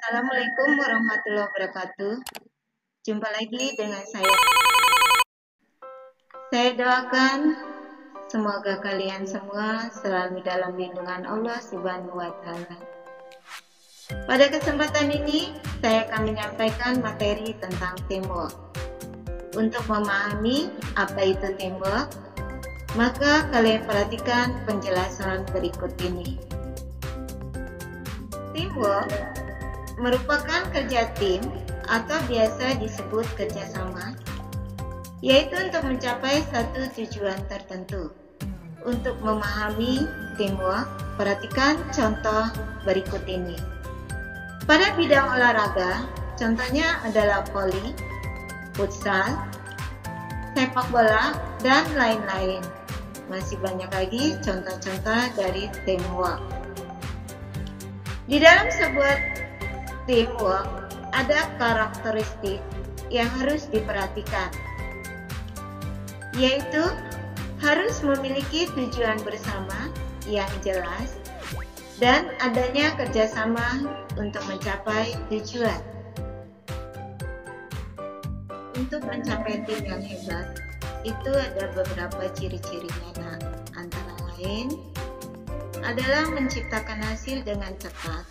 Assalamualaikum warahmatullahi wabarakatuh. Jumpa lagi dengan saya. Saya doakan semoga kalian semua selalu dalam lindungan Allah Subhanahu wa Ta'ala. Pada kesempatan ini, saya akan menyampaikan materi tentang teamwork. Untuk memahami apa itu teamwork, maka kalian perhatikan penjelasan berikut ini. Teamwork merupakan kerja tim atau biasa disebut kerjasama, yaitu untuk mencapai satu tujuan tertentu. Untuk memahami teamwork, perhatikan contoh berikut ini. Pada bidang olahraga, contohnya adalah voli, futsal, sepak bola, dan lain-lain. Masih banyak lagi contoh-contoh dari teamwork. Di dalam sebuah teamwork ada karakteristik yang harus diperhatikan, yaitu harus memiliki tujuan bersama yang jelas dan adanya kerjasama untuk mencapai tujuan. Untuk mencapai tim yang hebat, itu ada beberapa ciri-cirinya, antara lain adalah menciptakan hasil dengan cepat.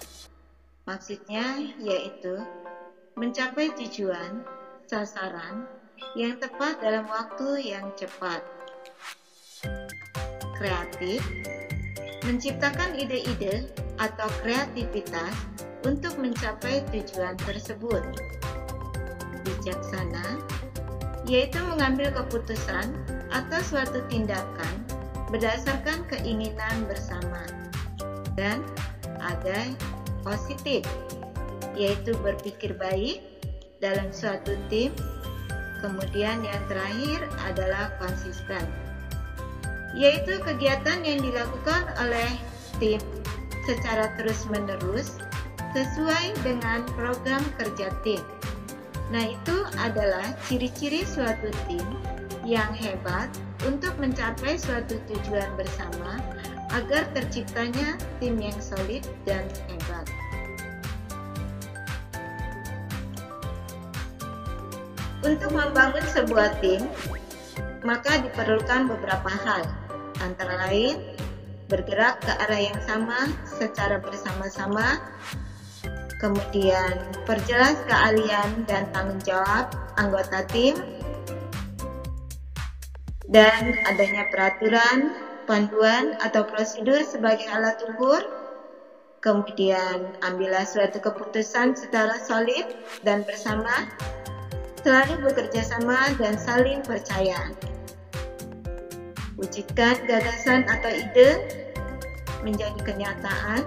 Maksudnya yaitu mencapai tujuan, sasaran yang tepat dalam waktu yang cepat. Kreatif, menciptakan ide-ide atau kreativitas untuk mencapai tujuan tersebut. Bijaksana, yaitu mengambil keputusan atau suatu tindakan berdasarkan keinginan bersama. Dan ada positif, yaitu berpikir baik dalam suatu tim. Kemudian yang terakhir adalah konsisten, yaitu kegiatan yang dilakukan oleh tim secara terus-menerus sesuai dengan program kerja tim. Nah, itu adalah ciri-ciri suatu tim yang hebat untuk mencapai suatu tujuan bersama agar terciptanya tim yang solid dan hebat. Untuk membangun sebuah tim, maka diperlukan beberapa hal, antara lain bergerak ke arah yang sama secara bersama-sama, kemudian perjelas keahlian dan tanggung jawab anggota tim, dan adanya peraturan, panduan atau prosedur sebagai alat ukur. Kemudian ambillah suatu keputusan secara solid dan bersama, selalu bekerja sama dan saling percaya. Wujudkan gagasan atau ide menjadi kenyataan.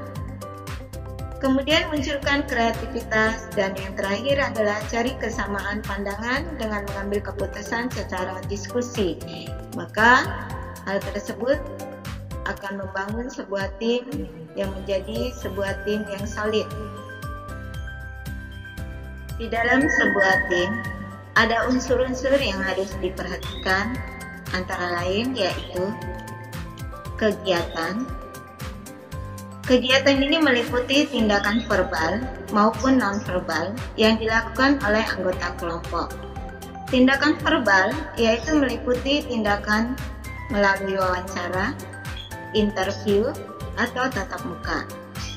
Kemudian munculkan kreativitas, dan yang terakhir adalah cari kesamaan pandangan dengan mengambil keputusan secara diskusi. Maka hal tersebut akan membangun sebuah tim yang menjadi sebuah tim yang solid. Di dalam sebuah tim ada unsur-unsur yang harus diperhatikan, antara lain yaitu kegiatan. Kegiatan ini meliputi tindakan verbal maupun non-verbal yang dilakukan oleh anggota kelompok. Tindakan verbal yaitu meliputi tindakan melalui wawancara, interview, atau tatap muka.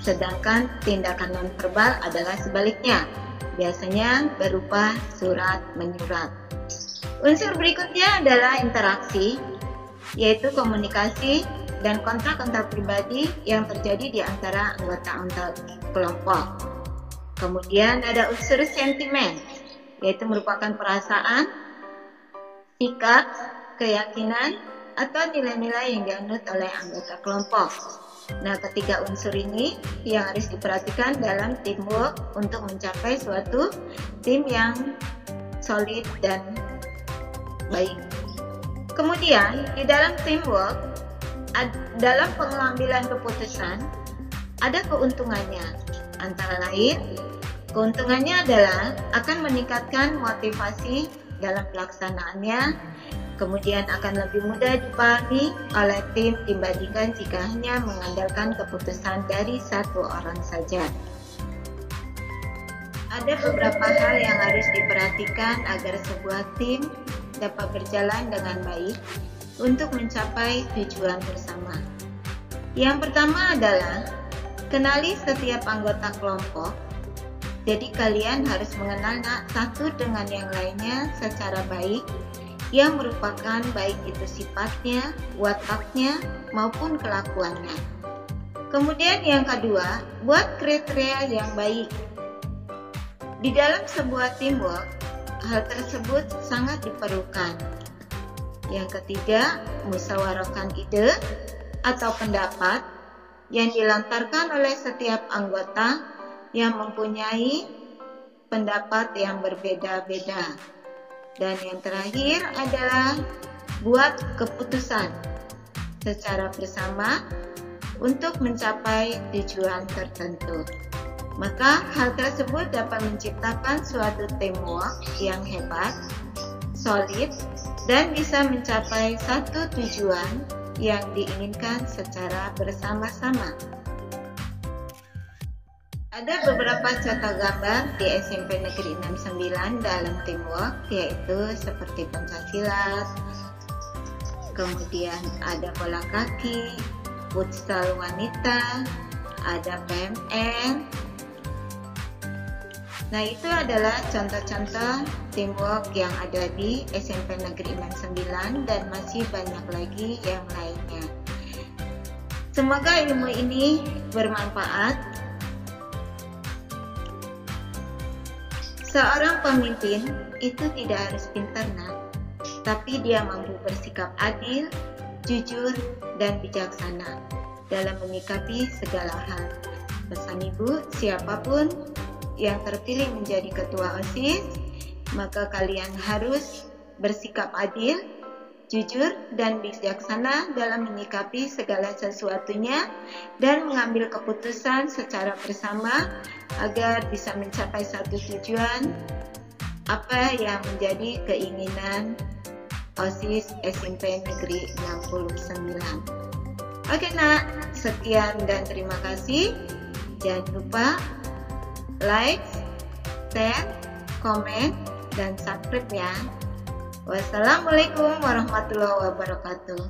Sedangkan tindakan non-verbal adalah sebaliknya, biasanya berupa surat menyurat. Unsur berikutnya adalah interaksi, yaitu komunikasi dan kontak-kontak pribadi yang terjadi di antara anggota kelompok. Kemudian ada unsur sentimen, yaitu merupakan perasaan, sikap, keyakinan, atau nilai-nilai yang dianut oleh anggota kelompok. Nah, ketiga unsur ini yang harus diperhatikan dalam teamwork untuk mencapai suatu tim yang solid dan baik. Kemudian, di dalam teamwork, dalam pengambilan keputusan, ada keuntungannya. Antara lain, keuntungannya adalah akan meningkatkan motivasi dalam pelaksanaannya, kemudian akan lebih mudah dipahami oleh tim dibandingkan jika hanya mengandalkan keputusan dari satu orang saja. Ada beberapa hal yang harus diperhatikan agar sebuah tim dapat berjalan dengan baik untuk mencapai tujuan bersama. Yang pertama adalah kenali setiap anggota kelompok. Jadi kalian harus mengenal satu dengan yang lainnya secara baik, yang merupakan baik itu sifatnya, wataknya, maupun kelakuannya. Kemudian yang kedua, buat kriteria yang baik. Di dalam sebuah teamwork, hal tersebut sangat diperlukan. Yang ketiga, musyawarahkan ide atau pendapat yang dilontarkan oleh setiap anggota yang mempunyai pendapat yang berbeda-beda. Dan yang terakhir adalah buat keputusan secara bersama untuk mencapai tujuan tertentu. Maka hal tersebut dapat menciptakan suatu teamwork yang hebat, solid, dan bisa mencapai satu tujuan yang diinginkan secara bersama-sama. Ada beberapa contoh gambar di SMP Negeri 69 dalam teamwork, yaitu seperti pencaksilat, kemudian ada bola kaki, futsal wanita, ada PMN. Nah, itu adalah contoh-contoh teamwork yang ada di SMP Negeri 69 dan masih banyak lagi yang lainnya. Semoga ilmu ini bermanfaat. Seorang pemimpin itu tidak harus pintar, tapi dia mampu bersikap adil, jujur, dan bijaksana dalam menyikapi segala hal. Pesan Ibu, siapapun yang terpilih menjadi ketua OSIS, maka kalian harus bersikap adil, jujur, dan bijaksana dalam menyikapi segala sesuatunya dan mengambil keputusan secara bersama agar bisa mencapai satu tujuan apa yang menjadi keinginan OSIS SMP Negeri 69. Oke nak, sekian dan terima kasih. Jangan lupa like, share, komen, dan subscribe ya. Wassalamualaikum warahmatullahi wabarakatuh.